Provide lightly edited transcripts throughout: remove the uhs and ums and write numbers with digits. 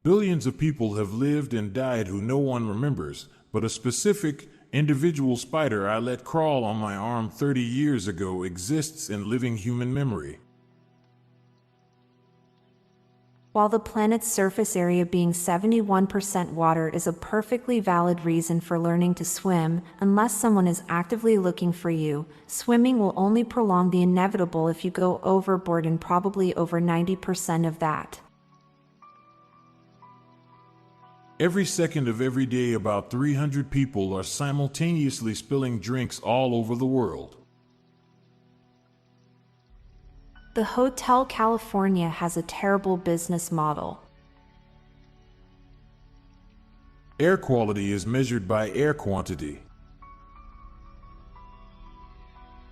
Billions of people have lived and died who no one remembers, but a specific, individual spider I let crawl on my arm 30 years ago exists in living human memory. While the planet's surface area being 71% water is a perfectly valid reason for learning to swim, unless someone is actively looking for you, swimming will only prolong the inevitable if you go overboard, and probably over 90% of that. Every second of every day, about 300 people are simultaneously spilling drinks all over the world. The Hotel California has a terrible business model. Air quality is measured by air quantity.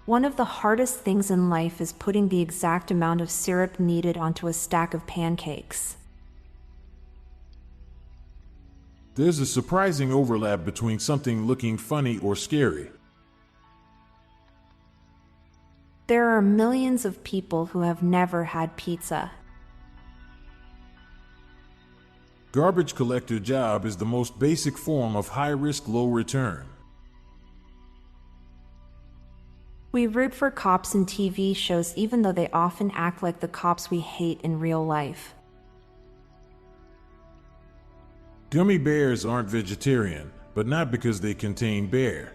One of the hardest things in life is putting the exact amount of syrup needed onto a stack of pancakes. There's a surprising overlap between something looking funny or scary. There are millions of people who have never had pizza. Garbage collector job is the most basic form of high-risk, low-return. We root for cops in TV shows even though they often act like the cops we hate in real life. Gummy bears aren't vegetarian, but not because they contain bear.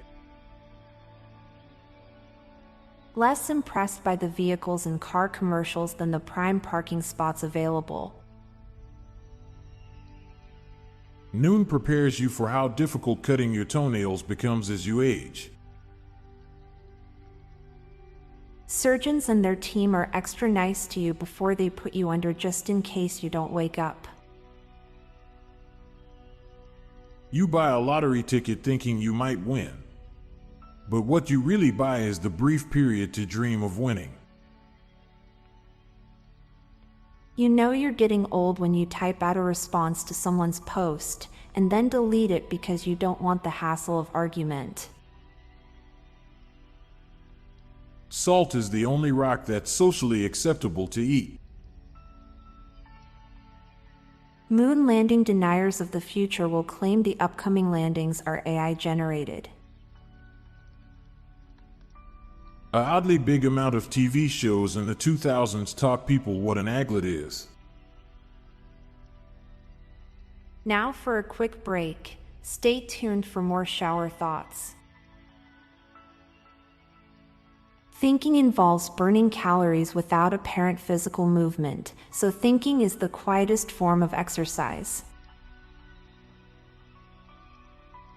Less impressed by the vehicles and car commercials than the prime parking spots available. Noon prepares you for how difficult cutting your toenails becomes as you age. Surgeons and their team are extra nice to you before they put you under, just in case you don't wake up. You buy a lottery ticket thinking you might win. But what you really buy is the brief period to dream of winning. You know you're getting old when you type out a response to someone's post and then delete it because you don't want the hassle of argument. Salt is the only rock that's socially acceptable to eat. Moon landing deniers of the future will claim the upcoming landings are AI generated. An oddly big amount of TV shows in the 2000s taught people what an aglet is. Now for a quick break. Stay tuned for more shower thoughts. Thinking involves burning calories without apparent physical movement, so thinking is the quietest form of exercise.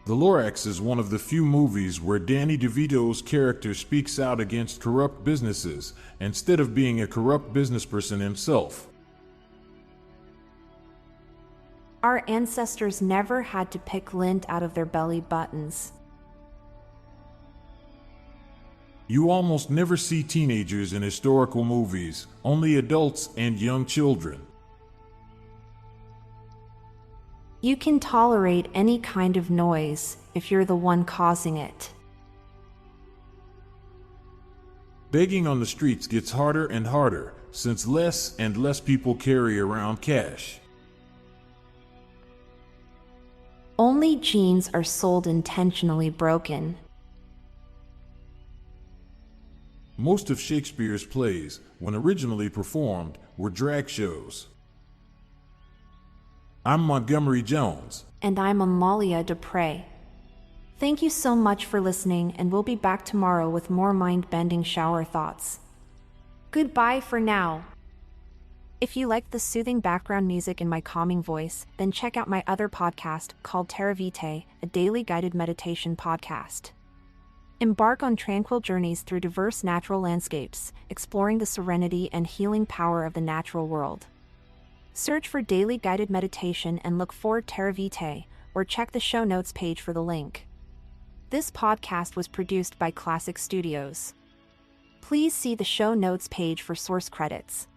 The Lorax is one of the few movies where Danny DeVito's character speaks out against corrupt businesses, instead of being a corrupt businessperson himself. Our ancestors never had to pick lint out of their belly buttons. You almost never see teenagers in historical movies, only adults and young children. You can tolerate any kind of noise if you're the one causing it. Begging on the streets gets harder and harder, since less and less people carry around cash. Only jeans are sold intentionally broken. Most of Shakespeare's plays, when originally performed, were drag shows. I'm Montgomery Jones. And I'm Amalia Dupre. Thank you so much for listening, and we'll be back tomorrow with more mind-bending shower thoughts. Goodbye for now. If you like the soothing background music in my calming voice, then check out my other podcast called Terra Vitae, a daily guided meditation podcast. Embark on tranquil journeys through diverse natural landscapes, exploring the serenity and healing power of the natural world. Search for Daily Guided Meditation and look for Terra Vitae, or check the show notes page for the link. This podcast was produced by Klassic Studios. Please see the show notes page for source credits.